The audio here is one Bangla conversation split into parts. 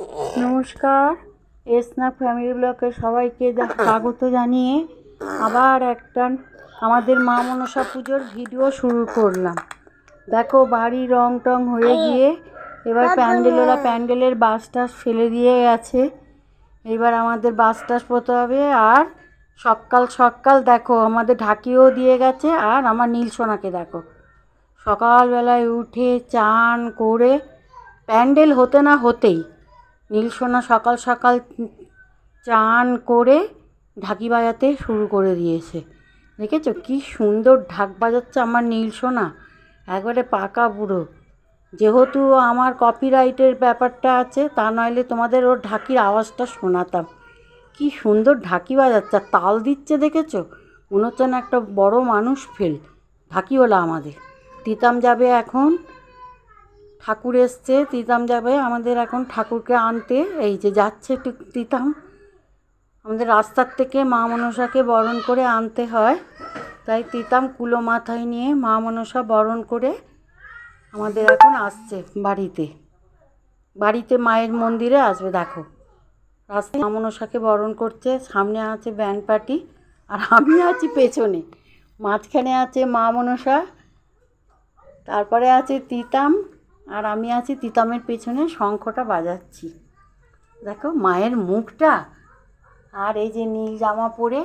নমস্কার, স্ন্যাক ফ্যামিলি ব্লকে সবাইকে স্বাগত জানিয়ে আবার একটা আমাদের মা মনসা পুজোর ভিডিও শুরু করলাম। দেখো বাড়ি রং টং হয়ে গিয়ে এবার প্যান্ডেলের বাঁশ টাস ফেলে দিয়ে গেছে। এবার আমাদের বাঁশ টাস পোতে হবে। আর সকাল সকাল দেখো আমাদের ঢাকিও দিয়ে গেছে। আর আমার নীলসোনাকে দেখো সকালবেলায় উঠে চান করে প্যান্ডেল হতে না হতেই নীলসোনা সকাল সকাল চান করে ঢাকি বাজাতে শুরু করে দিয়েছে। দেখেছো কি সুন্দর ঢাক বাজাচ্ছে আমার নীলসোনা, একবারে পাকা বুড়ো। যেহেতু আমার কপিরাইটের ব্যাপারটা আছে, তা নইলে তোমাদের ওর ঢাকির আওয়াজটা শোনাতাম। কি সুন্দর ঢাকি বাজাচ্ছে, তাল দিচ্ছে দেখেছো, মনে হচ্ছে না একটা বড় মানুষ ফেল ঢাকিওয়ালা। আমাদের তিতাম যাবে এখন, ঠাকুর এসছে, তিতাম যাবে আমাদের এখন ঠাকুরকে আনতে। এই যে যাচ্ছে একটু তিতাম, আমাদের রাস্তার থেকে মা মনসাকে বরণ করে আনতে হয়, তাই তিতাম কুলো মাথায় নিয়ে মা মনসা বরণ করে আমাদের এখন আসছে বাড়িতে মায়ের মন্দিরে আসবে। দেখো রাস্তায় মা মনসাকে বরণ করছে, সামনে আছে ব্যান্ড পার্টি আর আমি আছি পেছনে, মাঝখানে আছে মা মনসা, তারপরে আছে তিতাম আর আমি আছি তিতামের পেছনে শঙ্খটা বাজাচ্ছি। দেখো মায়ের মুখটা, আর এই যে নীল জামা পরে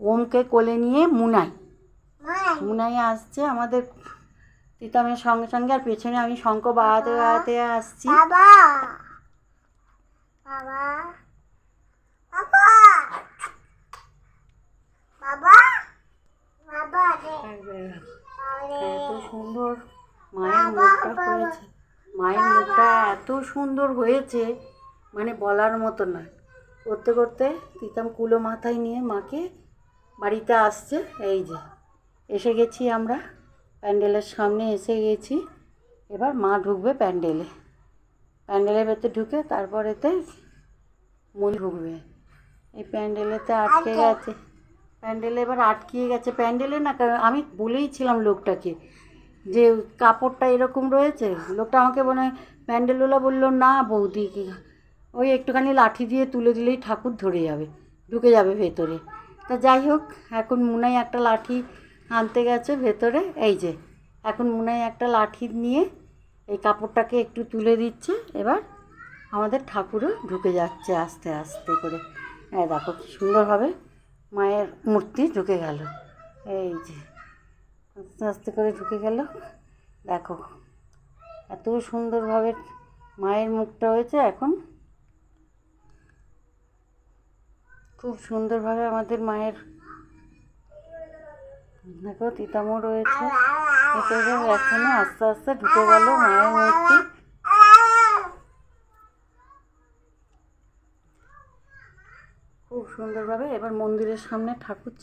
ওমকে কোলে নিয়ে মুনাই আসছে আমাদের তিতামের সঙ্গে সঙ্গে। আর পেছনে আমি শঙ্খ বাজাতে আসছি। এত সুন্দর মায়ের মুখটা হয়েছে, মায়ের মুখটা এত সুন্দর হয়েছে মানে বলার মতো না। করতে করতে তিতাম কুলো মাথায় নিয়ে মাকে বাড়িতে আসছে। এই যে এসে গেছি, আমরা প্যান্ডেলের সামনে এসে গেছি। এবার মা ঢুকবে প্যান্ডেলের ভেতরে ঢুকে তারপরেতে মন ঢুকবে। এই প্যান্ডেলেতে আটকে গেছে, প্যান্ডেলে এবার আটকিয়ে গেছে। প্যান্ডেলে না, আমি বলেইছিলাম লোকটাকে যে কাপড়টা এরকম রয়েছে। লোকটা আমাকে মনে হয় প্যান্ডেলওয়ালা বললো, না বৌদি ওই একটুখানি লাঠি দিয়ে তুলে দিলেই ঠাকুর ঢুকে যাবে ভেতরে। তা যাই হোক, এখন মুনাই একটা লাঠি আনতে গেছে ভেতরে। এই যে এখন মুনাই একটা লাঠি নিয়ে এই কাপড়টাকে একটু তুলে দিচ্ছে। এবার আমাদের ঠাকুরও ঢুকে যাচ্ছে আস্তে আস্তে করে। দেখো কি সুন্দরভাবে মায়ের মূর্তি ঢুকে গেল। এই যে আস্তে আস্তে করে ঢুকে গেল। দেখো এত সুন্দরভাবে মায়ের মুখটা হয়েছে। এখন খুব সুন্দরভাবে আমাদের মায়ের, দেখো তিতামও রয়েছে ভেতরে। এখনো আস্তে আস্তে ঢুকে গেল মায়ের মূর্তি। খুব সুন্দরভাবে এবার মন্দিরের সামনে ঠাকুর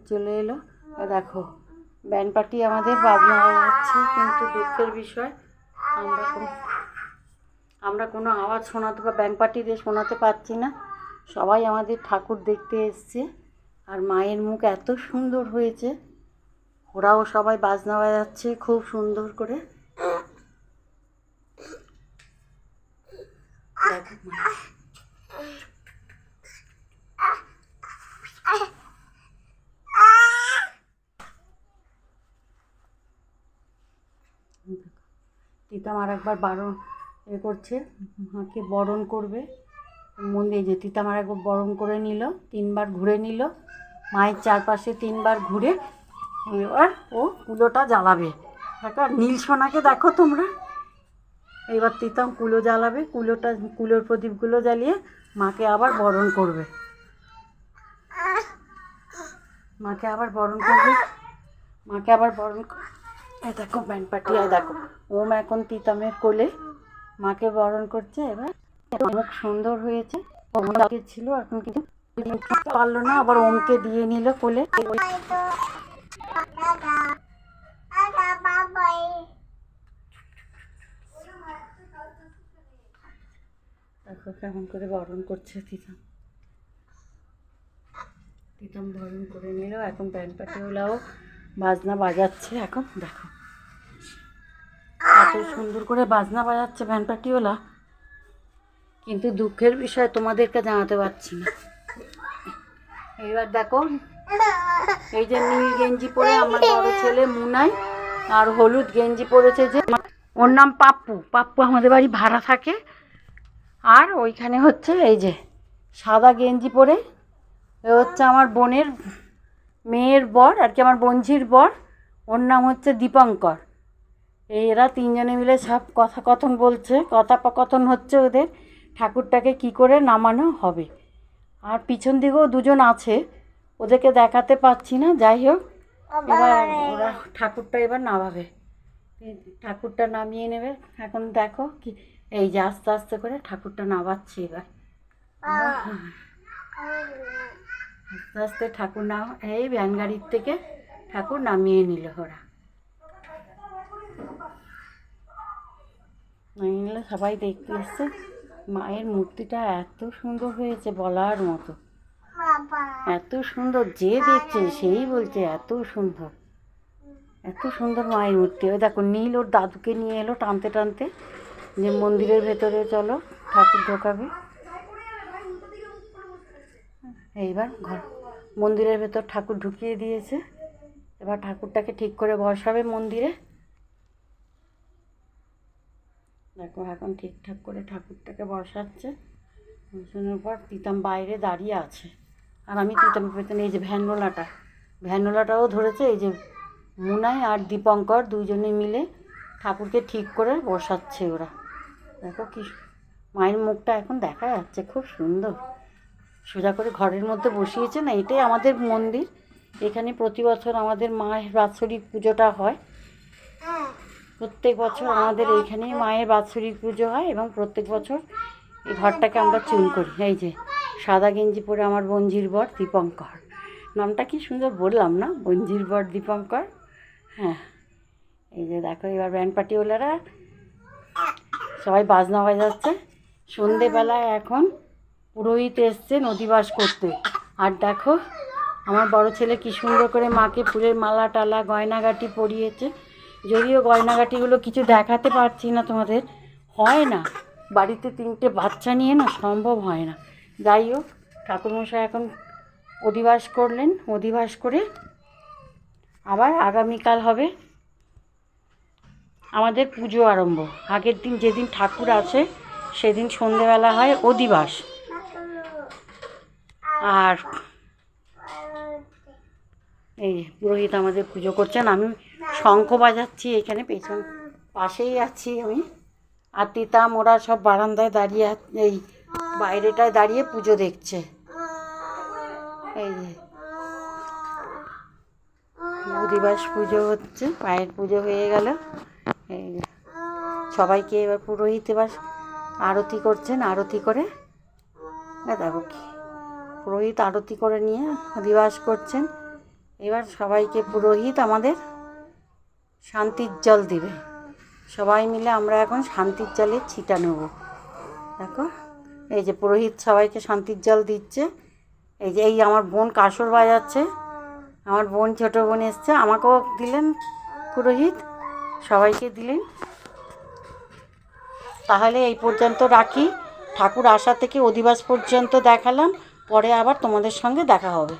চলে এলো। দেখো ব্যান্ড পার্টি আমাদের বাজনা বাজাচ্ছে, কিন্তু দুঃখের বিষয় আমরা কোনো আওয়াজ শোনাতে বা ব্যান্ড পার্টিদের শোনাতে পারছি না। সবাই আমাদের ঠাকুর দেখতে এসছে, আর মায়ের মুখ এত সুন্দর হয়েছে, ওরাও সবাই বাজনা বাজাচ্ছে খুব সুন্দর করে। তিতাম আর একবার করছে, মাকে বরণ করবে মন্দিরে। যে তিতাম আর একবার বরণ করে নিল, 3 বার ঘুরে নিল মায়ের চারপাশে, 3 বার ঘুরে এবার ও কুলোটা জ্বালাবে। দেখো নীলসোনাকে দেখো তোমরা, এবার তিতাম কুলো জ্বালাবে, কুলোর প্রদীপগুলো জ্বালিয়ে মাকে আবার বরণ করবে। এই দেখো ব্যান্ড পার্টি, দেখো ওম এখন তিতামের কোলে মাকে বরণ করছে। এবার মুখ সুন্দর হয়েছে, ছিল এখন কিন্তু পারলো না, আবার ওমকে দিয়ে নিল কোলে। দেখো কেমন করে বরণ করছে তিতাম বরণ করে নিল। এখন ব্যান্ড পার্টিওয়ালাও বাজনা বাজাচ্ছে। এখন দেখো এত সুন্দর করে বাজনা বাজাচ্ছে ভ্যান পার্টিওয়ালা, কিন্তু দুঃখের বিষয় তোমাদেরকে জানাতে পারছি না। এবার দেখো, এই যে নীল গেঞ্জি পরে আমার বড় ছেলে মুনাই, আর হলুদ গেঞ্জি পরেছে যে ওর নাম পাপ্পু। পাপ্পু আমাদের বাড়ি ভাড়া থাকে। আর ওইখানে হচ্ছে এই যে সাদা গেঞ্জি পরে এ হচ্ছে আমার বোনের মেয়ের বর আর কি, আমার বোনঝির বর, ওর নাম হচ্ছে দীপঙ্কর। এরা তিনজনে মিলে সব কথন বলছে, কথোপকথন হচ্ছে ওদের ঠাকুরটাকে কি করে নামানো হবে। আর পিছন দিকেও দুজন আছে, ওদেরকে দেখাতে পাচ্ছি না। যাই হোক, এবার ওরা ঠাকুরটা এবার নামাবে, ঠাকুরটা নামিয়ে নেবে। এখন দেখো কি, এই যে আস্তে আস্তে করে ঠাকুরটা নামাচ্ছে এবার। আস্তে আস্তে ঠাকুর এই ভ্যান গাড়ির থেকে ঠাকুর নামিয়ে নিল ওরা। নামিয়ে নিলে সবাই দেখতে এসছে। মায়ের মূর্তিটা এত সুন্দর হয়েছে বলার মতো, এত সুন্দর, যে দেখছে সেই বলছে এত সুন্দর, এত সুন্দর মায়ের মূর্তি। ওই দেখো নীল ওর দাদুকে নিয়ে এলো টানতে টানতে, যে মন্দিরের ভেতরে চলো ঠাকুর ঢোকাবে। এইবার মন্দিরের ভেতর ঠাকুর ঢুকিয়ে দিয়েছে। এবার ঠাকুরটাকে ঠিক করে বসাবে মন্দিরে। দেখো এখন ঠিকঠাক করে ঠাকুরটাকে বসাচ্ছে। বসানোর পর তিতাম বাইরে দাঁড়িয়ে আছে, আর আমি তিতামের পেছনে এই যে ভ্যানোলাটাও ধরেছে। এই যে মুনাই আর দীপঙ্কর দুজনে মিলে ঠাকুরকে ঠিক করে বসাচ্ছে ওরা। দেখো কি মায়ের মুখটা এখন দেখা যাচ্ছে, খুব সুন্দর সোজা করে ঘরের মধ্যে বসিয়েছে না। এটাই আমাদের মন্দির, এখানে প্রতি বছর আমাদের মায়ের বাৎসরিক পুজোটা হয়। প্রত্যেক বছর আমাদের এইখানেই মায়ের বাৎসরিক পুজো হয়, এবং প্রত্যেক বছর এই ঘরটাকে আমরা চুন করি। এই যে সাদা গেঞ্জি পরে আমার বোনঝির বর দীপঙ্কর, নামটা কি সুন্দর বললাম না, বোনঝির বর দীপঙ্কর। হ্যাঁ, এই যে দেখো এবার ব্যান্ড পার্টিওয়ালারা সবাই বাজনা বাজাচ্ছে। সন্ধেবেলায় এখন পুরোহিত এসছে নদীবাস করতে। আর দেখো আমার বড় ছেলে কি সুন্দর করে মাকে ফুলের মালা টালা গয়নাগাটি পরিয়েছে। যদিও গয়নাগাটিগুলো কিছু দেখাতে পারছি না তোমাদের, হয় না, বাড়িতে 3টে বাচ্চা নিয়ে না সম্ভব হয় না। যাই হোক, ঠাকুরমশাই এখন অধিবাস করলেন, অধিবাস করে আবার আগামীকাল হবে আমাদের পুজো আরম্ভ। আগের দিন যেদিন ঠাকুর আসে সেদিন সন্ধেবেলা হয় অধিবাস। আর এই পুরোহিত আমাদের পুজো করছেন, আমি শঙ্খ বাজাচ্ছি এখানে পেছন পাশেই আছি আমি। আর তিতাম ওরা সব বারান্দায় দাঁড়িয়ে, এই বাইরেটায় দাঁড়িয়ে পুজো দেখছে। এই যে অধিবাস পুজো হচ্ছে, পায়ের পুজো হয়ে গেল। এই যে সবাইকে এবার পুরোহিত এবার আরতি করছেন, আরতি করে দেখো কি পুরোহিত আরতি করে নিয়ে অধিবাস করছেন। এবার সবাইকে পুরোহিত আমাদের শান্তির জল দেবে। সবাই মিলে আমরা এখন শান্তির জলের ছিটা নেব। দেখো এই যে পুরোহিত সবাইকে শান্তির জল দিচ্ছে। এই যে এই আমার বোন কাসর বাজাচ্ছে, আমার বোন ছোটো বোন এসছে, আমাকেও দিলেন পুরোহিত, সবাইকে দিলেন। তাহলে এই পর্যন্ত রাখি, ঠাকুর আসা থেকে অধিবাস পর্যন্ত দেখালাম, পরে আবার তোমাদের সঙ্গে দেখা হবে।